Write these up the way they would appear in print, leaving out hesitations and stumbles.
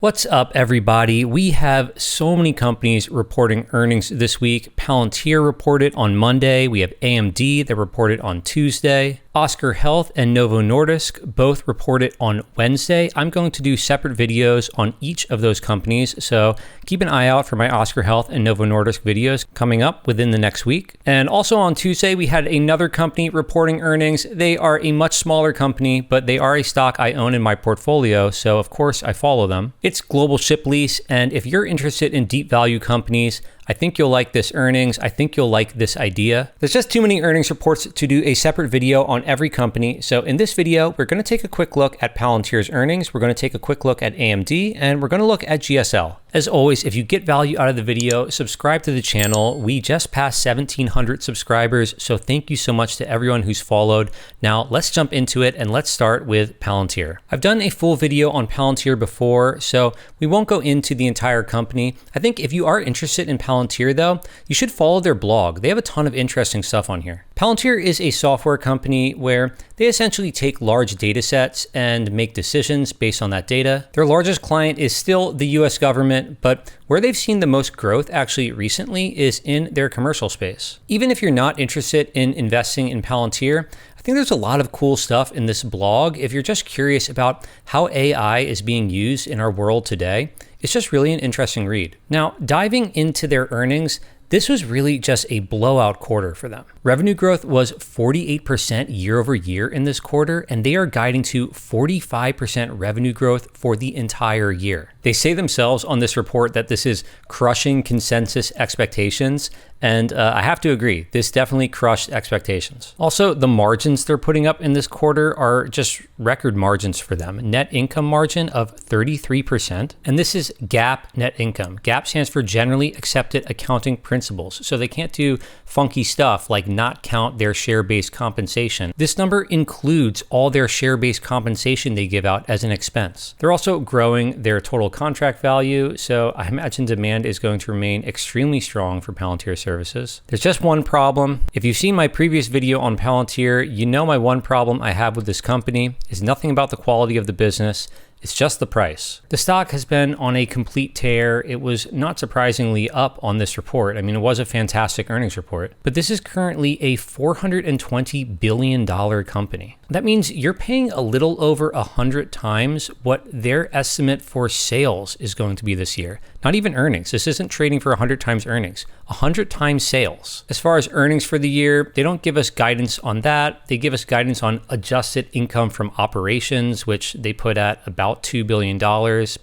What's up, everybody? We have so many companies reporting earnings this week. Palantir reported on Monday. We have AMD that reported on Tuesday. Oscar Health and Novo Nordisk both reported on Wednesday. I'm going to do separate videos on each of those companies, so keep an eye out for my Oscar Health and Novo Nordisk videos coming up within the next week. And also on Tuesday, we had another company reporting earnings. They are a much smaller company, but they are a stock I own in my portfolio, so of course I follow them. It's Global Ship Lease, and if you're interested in deep value companies, I think you'll like this earnings. I think you'll like this idea. There's just too many earnings reports to do a separate video on every company. So in this video, we're going to take a quick look at Palantir's earnings. We're going to take a quick look at AMD, and we're going to look at GSL. As always, if you get value out of the video, subscribe to the channel. We just passed 1,700 subscribers, so thank you so much to everyone who's followed. Now, let's jump into it, and let's start with Palantir. I've done a full video on Palantir before, so we won't go into the entire company. I think if you are interested in Palantir, though, you should follow their blog. They have a ton of interesting stuff on here. Palantir is a software company where they essentially take large data sets and make decisions based on that data. Their largest client is still the US government, but where they've seen the most growth actually recently is in their commercial space. Even if you're not interested in investing in Palantir, I think there's a lot of cool stuff in this blog. If you're just curious about how AI is being used in our world today, it's just really an interesting read. Now, diving into their earnings, this was really just a blowout quarter for them. Revenue growth was 48% year over year in this quarter, and they are guiding to 45% revenue growth for the entire year. They say themselves on this report that this is crushing consensus expectations, and I have to agree, this definitely crushed expectations. Also, the margins they're putting up in this quarter are just record margins for them. Net income margin of 33%, and this is GAAP net income. GAAP stands for Generally Accepted Accounting Principles, so they can't do funky stuff like not count their share-based compensation. This number includes all their share-based compensation they give out as an expense. They're also growing their total contract value, so I imagine demand is going to remain extremely strong for Palantir services. There's just one problem. If you've seen my previous video on Palantir, you know my one problem I have with this company is nothing about the quality of the business. It's just the price. The stock has been on a complete tear. It was not surprisingly up on this report. I mean, it was a fantastic earnings report, but this is currently a $420 billion company. That means you're paying a little over 100 times what their estimate for sales is going to be this year. Not even earnings. This isn't trading for 100 times earnings, 100 times sales. As far as earnings for the year, they don't give us guidance on that. They give us guidance on adjusted income from operations, which they put at about $2 billion,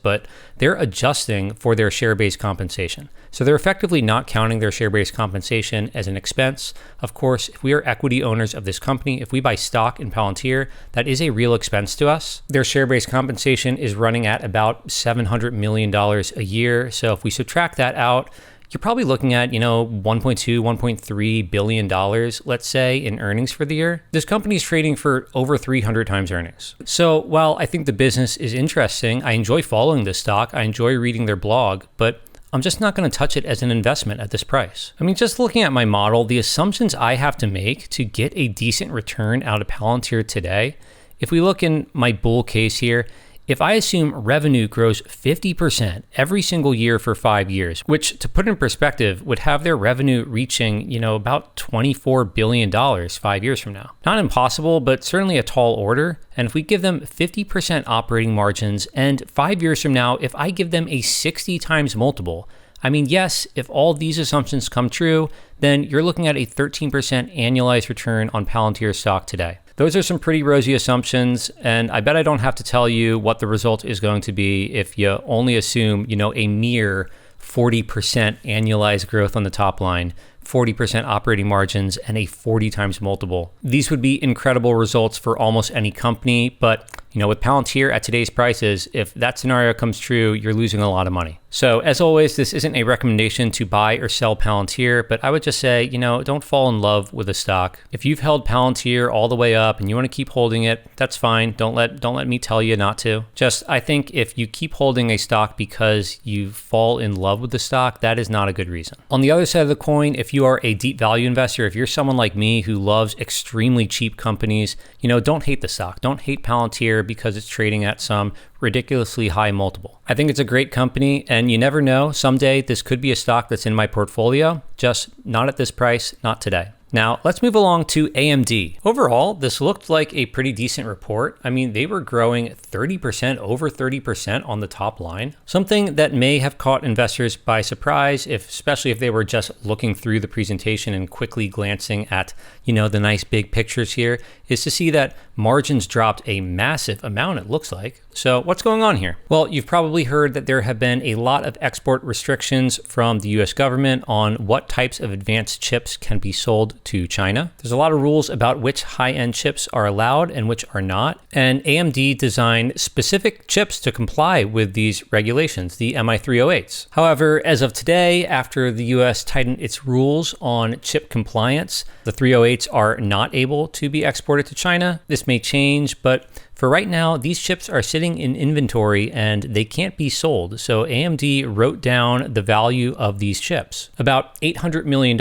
but they're adjusting for their share-based compensation. So they're effectively not counting their share-based compensation as an expense. Of course, if we are equity owners of this company, if we buy stock in Palantir, that is a real expense to us. Their share-based compensation is running at about $700 million a year. So if we subtract that out, you're probably looking at, $1.2, $1.3 billion, let's say, in earnings for the year. This company is trading for over 300 times earnings. So while I think the business is interesting, I enjoy following this stock, I enjoy reading their blog, but I'm just not going to touch it as an investment at this price. I mean, just looking at my model, the assumptions I have to make to get a decent return out of Palantir today, if we look in my bull case here, if I assume revenue grows 50% every single year for 5 years, which to put in perspective would have their revenue reaching, about $24 billion 5 years from now. Not impossible, but certainly a tall order. And if we give them 50% operating margins and 5 years from now, if I give them a 60 times multiple, I mean, yes, if all these assumptions come true, then you're looking at a 13% annualized return on Palantir stock today. Those are some pretty rosy assumptions, and I bet I don't have to tell you what the result is going to be if you only assume, a mere 40% annualized growth on the top line, 40% operating margins, and a 40 times multiple. These would be incredible results for almost any company, but with Palantir at today's prices, if that scenario comes true, you're losing a lot of money. So as always, this isn't a recommendation to buy or sell Palantir, but I would just say, don't fall in love with a stock. If you've held Palantir all the way up and you want to keep holding it, that's fine. Don't let me tell you not to. I think if you keep holding a stock because you fall in love with the stock, that is not a good reason. On the other side of the coin, if you are a deep value investor, if you're someone like me who loves extremely cheap companies, don't hate the stock. Don't hate Palantir because it's trading at some ridiculously high multiple. I think it's a great company, and you never know, someday this could be a stock that's in my portfolio, just not at this price, not today. Now, let's move along to AMD. Overall, this looked like a pretty decent report. I mean, they were growing 30%, over 30% on the top line. Something that may have caught investors by surprise, especially if they were just looking through the presentation and quickly glancing at, the nice big pictures here, is to see that margins dropped a massive amount, it looks like. So what's going on here? Well, you've probably heard that there have been a lot of export restrictions from the US government on what types of advanced chips can be sold to China. There's a lot of rules about which high-end chips are allowed and which are not. And AMD designed specific chips to comply with these regulations, the MI308s. However, as of today, after the US tightened its rules on chip compliance, the 308s are not able to be exported to China. This may change, but for right now, these chips are sitting in inventory and they can't be sold. So AMD wrote down the value of these chips. About $800 million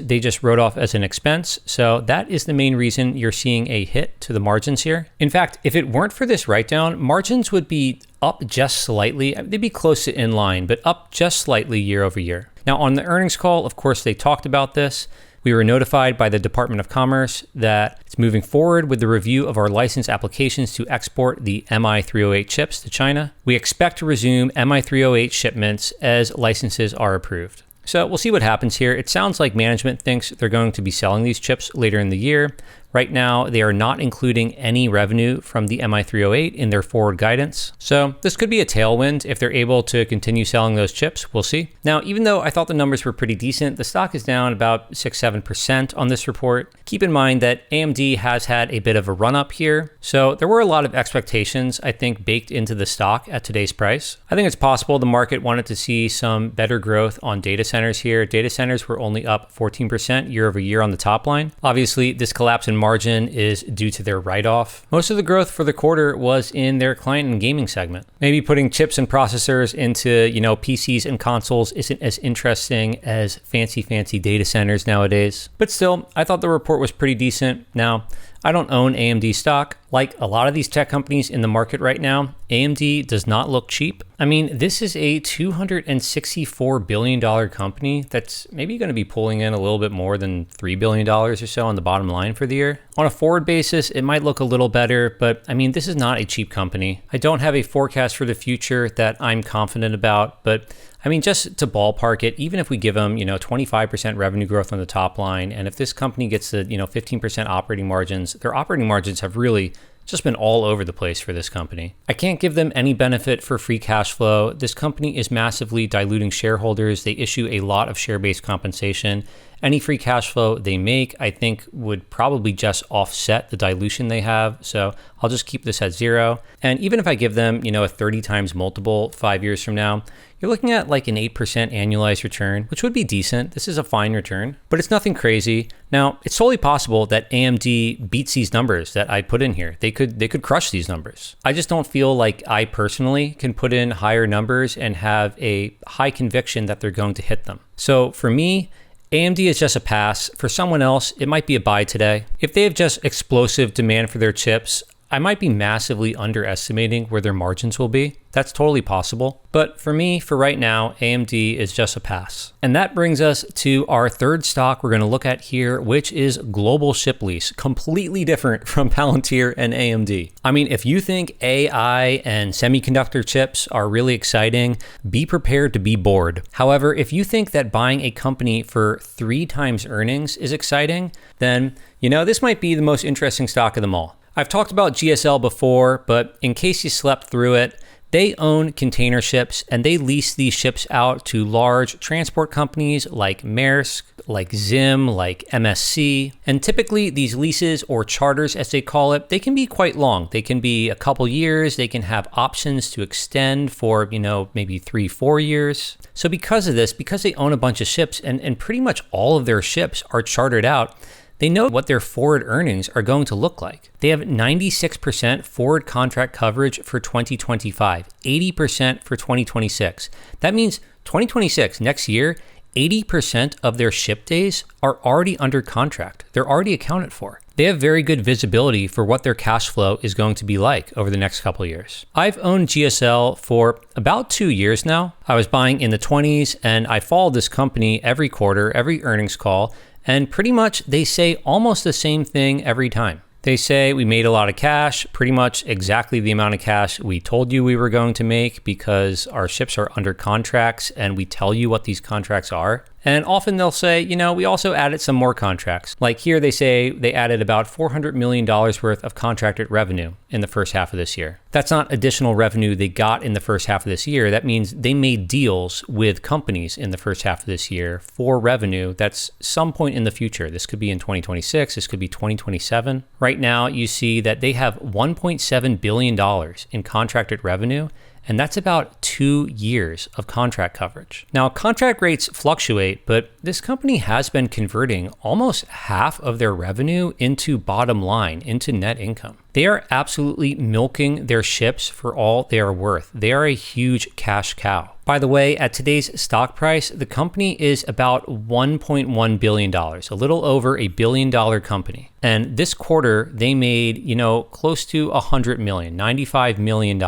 they just wrote off as an expense. So that is the main reason you're seeing a hit to the margins here. In fact, if it weren't for this write-down, margins would be up just slightly. They'd be close to in line, but up just slightly year over year. Now on the earnings call, of course, they talked about this. We were notified by the Department of Commerce that it's moving forward with the review of our license applications to export the MI308 chips to China. We expect to resume MI308 shipments as licenses are approved. So we'll see what happens here. It sounds like management thinks they're going to be selling these chips later in the year. Right now, they are not including any revenue from the MI308 in their forward guidance. So this could be a tailwind if they're able to continue selling those chips. We'll see. Now, even though I thought the numbers were pretty decent, the stock is down about 6-7% on this report. Keep in mind that AMD has had a bit of a run up here. So there were a lot of expectations, I think, baked into the stock at today's price. I think it's possible the market wanted to see some better growth on data centers here. Data centers were only up 14% year over year on the top line. Obviously, this collapse in margin is due to their write-off. Most of the growth for the quarter was in their client and gaming segment. Maybe putting chips and processors into, PCs and consoles isn't as interesting as fancy data centers nowadays. But still, I thought the report was pretty decent. Now, I don't own AMD stock. Like a lot of these tech companies in the market right now, AMD does not look cheap. I mean, this is a $264 billion company that's maybe going to be pulling in a little bit more than $3 billion or so on the bottom line for the year. On a forward basis, it might look a little better, but I mean, this is not a cheap company. I don't have a forecast for the future that I'm confident about, but I mean, just to ballpark it, even if we give them, 25% revenue growth on the top line, and if this company gets to, 15% operating margins, their operating margins have really just been all over the place for this company. I can't give them any benefit for free cash flow. This company is massively diluting shareholders. They issue a lot of share-based compensation. Any free cash flow they make, I think, would probably just offset the dilution they have. So I'll just keep this at zero. And even if I give them, a 30 times multiple 5 years from now, you're looking at like an 8% annualized return, which would be decent. This is a fine return, but it's nothing crazy. Now, it's totally possible that AMD beats these numbers that I put in here. They could crush these numbers. I just don't feel like I personally can put in higher numbers and have a high conviction that they're going to hit them. So for me, AMD is just a pass. For someone else, it might be a buy today. If they have just explosive demand for their chips, I might be massively underestimating where their margins will be. That's totally possible. But for me, for right now, AMD is just a pass. And that brings us to our third stock we're going to look at here, which is Global Ship Lease. Completely different from Palantir and AMD. I mean, if you think AI and semiconductor chips are really exciting, be prepared to be bored. However, if you think that buying a company for 3 times earnings is exciting, then, this might be the most interesting stock of them all. I've talked about GSL before, but in case you slept through it, they own container ships and they lease these ships out to large transport companies like Maersk, like Zim, like MSC. And typically these leases, or charters as they call it, they can be quite long. They can be a couple years. They can have options to extend for, maybe 3-4 years. So because of this, because they own a bunch of ships and pretty much all of their ships are chartered out, they know what their forward earnings are going to look like. They have 96% forward contract coverage for 2025, 80% for 2026. That means 2026, next year, 80% of their ship days are already under contract. They're already accounted for. They have very good visibility for what their cash flow is going to be like over the next couple of years. I've owned GSL for about 2 years now. I was buying in the 20s and I followed this company every quarter, every earnings call, and pretty much they say almost the same thing every time. They say we made a lot of cash, pretty much exactly the amount of cash we told you we were going to make because our ships are under contracts and we tell you what these contracts are. And often they'll say, we also added some more contracts. Like here they say they added about $400 million worth of contracted revenue in the first half of this year. That's not additional revenue they got in the first half of this year. That means they made deals with companies in the first half of this year for revenue that's some point in the future. This could be in 2026. This could be 2027. Right now, you see that they have $1.7 billion in contracted revenue. And that's about 2 years of contract coverage. Now, contract rates fluctuate, but this company has been converting almost half of their revenue into bottom line, into net income. They are absolutely milking their ships for all they are worth. They are a huge cash cow. By the way, at today's stock price, the company is about $1.1 billion, a little over $1 billion company. And this quarter, they made, close to $100 million, $95 million.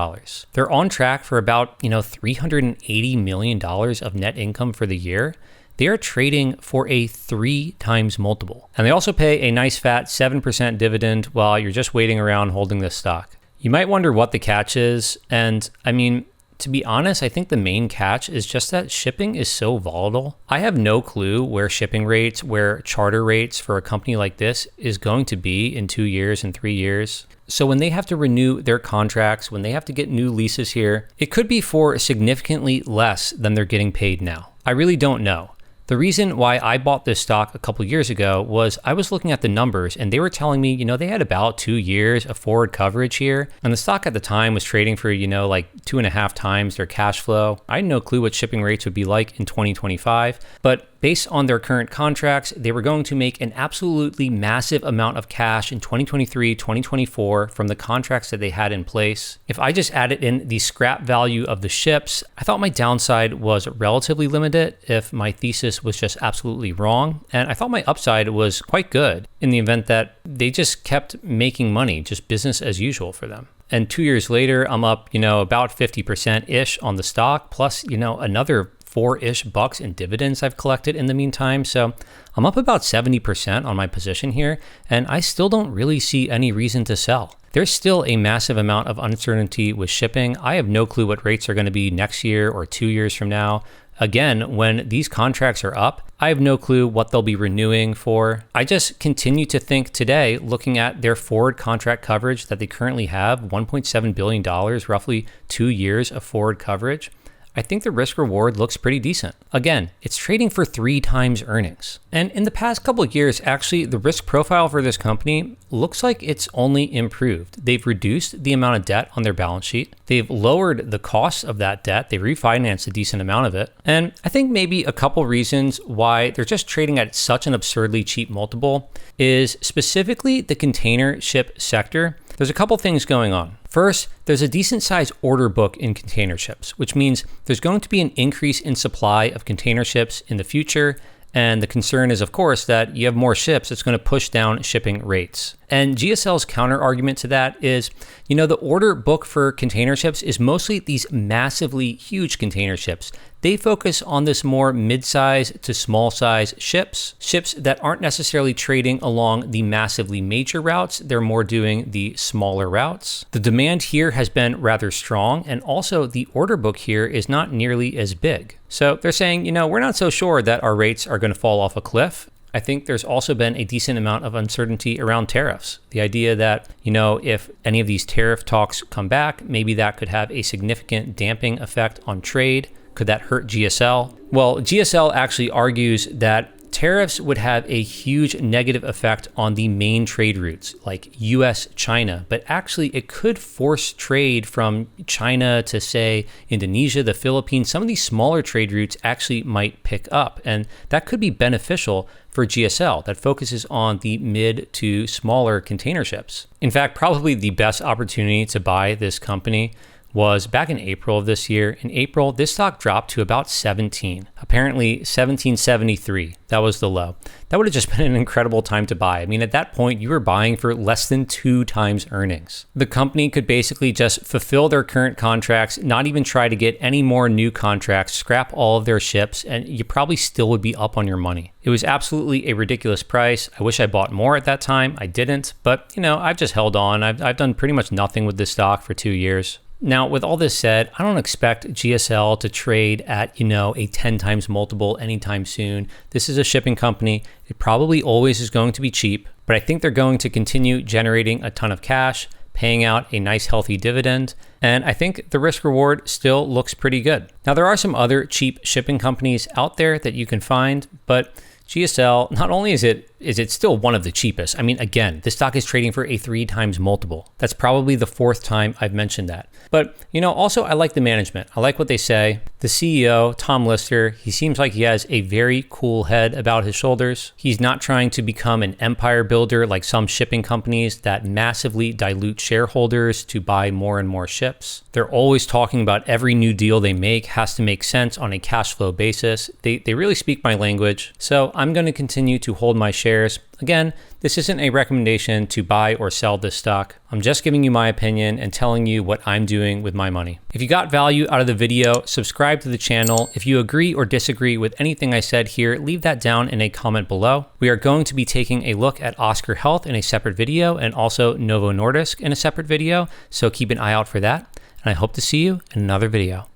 They're on track for about, $380 million of net income for the year. They are trading for a 3 times multiple. And they also pay a nice fat 7% dividend while you're just waiting around holding this stock. You might wonder what the catch is. And to be honest, I think the main catch is just that shipping is so volatile. I have no clue where shipping rates, where charter rates for a company like this is going to be in 2 years and 3 years. So when they have to renew their contracts, when they have to get new leases here, it could be for significantly less than they're getting paid now. I really don't know. The reason why I bought this stock a couple years ago was I was looking at the numbers and they were telling me, they had about 2 years of forward coverage here. And the stock at the time was trading for, like 2.5 times their cash flow. I had no clue what shipping rates would be like in 2025, but based on their current contracts, they were going to make an absolutely massive amount of cash in 2023, 2024 from the contracts that they had in place. If I just added in the scrap value of the ships, I thought my downside was relatively limited if my thesis was just absolutely wrong. And I thought my upside was quite good in the event that they just kept making money, just business as usual for them. And 2 years later, I'm up, about 50%-ish on the stock, plus, another $4-ish in dividends I've collected in the meantime. So I'm up about 70% on my position here, and I still don't really see any reason to sell. There's still a massive amount of uncertainty with shipping. I have no clue what rates are going to be next year or 2 years from now. Again, when these contracts are up, I have no clue what they'll be renewing for. I just continue to think today, looking at their forward contract coverage that they currently have, $1.7 billion, roughly 2 years of forward coverage. I think the risk reward looks pretty decent. Again, it's trading for 3 times earnings. And in the past couple of years, actually, the risk profile for this company looks like it's only improved. They've reduced the amount of debt on their balance sheet. They've lowered the cost of that debt. They refinanced a decent amount of it. And I think maybe a couple reasons why they're just trading at such an absurdly cheap multiple is specifically the container ship sector. There's a couple things going on. First, there's a decent sized order book in container ships, which means there's going to be an increase in supply of container ships in the future. And the concern is, of course, that you have more ships, it's going to push down shipping rates. And GSL's counter argument to that is, the order book for container ships is mostly these massively huge container ships. They focus on this more mid-size to small-size ships that aren't necessarily trading along the massively major routes. They're more doing the smaller routes. The demand here has been rather strong, and also the order book here is not nearly as big. So they're saying, we're not so sure that our rates are going to fall off a cliff. I think there's also been a decent amount of uncertainty around tariffs. The idea that, if any of these tariff talks come back, maybe that could have a significant damping effect on trade. Could that hurt GSL? Well, GSL actually argues that tariffs would have a huge negative effect on the main trade routes like US, China, but actually it could force trade from China to, say, Indonesia, the Philippines. Some of these smaller trade routes actually might pick up, and that could be beneficial for GSL that focuses on the mid to smaller container ships. In fact, probably the best opportunity to buy this company was back in April of this year. In April, this stock dropped to about 17. Apparently 1773. That was the low. That would have just been an incredible time to buy. I mean, at that point, you were buying for less than 2 times earnings. The company could basically just fulfill their current contracts, not even try to get any more new contracts, scrap all of their ships, and you probably still would be up on your money. It was absolutely a ridiculous price. I wish I bought more at that time. I didn't, but I've just held on. I've done pretty much nothing with this stock for 2 years. Now, with all this said, I don't expect GSL to trade at, a 10 times multiple anytime soon. This is a shipping company. It probably always is going to be cheap, but I think they're going to continue generating a ton of cash, paying out a nice healthy dividend, and I think the risk reward still looks pretty good. Now, there are some other cheap shipping companies out there that you can find, but GSL, not only is it still one of the cheapest. I mean, again, this stock is trading for a 3 times multiple. That's probably the 4th time I've mentioned that. But, also I like the management. I like what they say. The CEO, Tom Lister, he seems like he has a very cool head about his shoulders. He's not trying to become an empire builder like some shipping companies that massively dilute shareholders to buy more and more ships. They're always talking about every new deal they make has to make sense on a cash flow basis. They really speak my language. So I'm going to continue to hold my shares. Again, this isn't a recommendation to buy or sell this stock. I'm just giving you my opinion and telling you what I'm doing with my money. If you got value out of the video, subscribe to the channel. If you agree or disagree with anything I said here, leave that down in a comment below. We are going to be taking a look at Oscar Health in a separate video and also Novo Nordisk in a separate video, so keep an eye out for that. And I hope to see you in another video.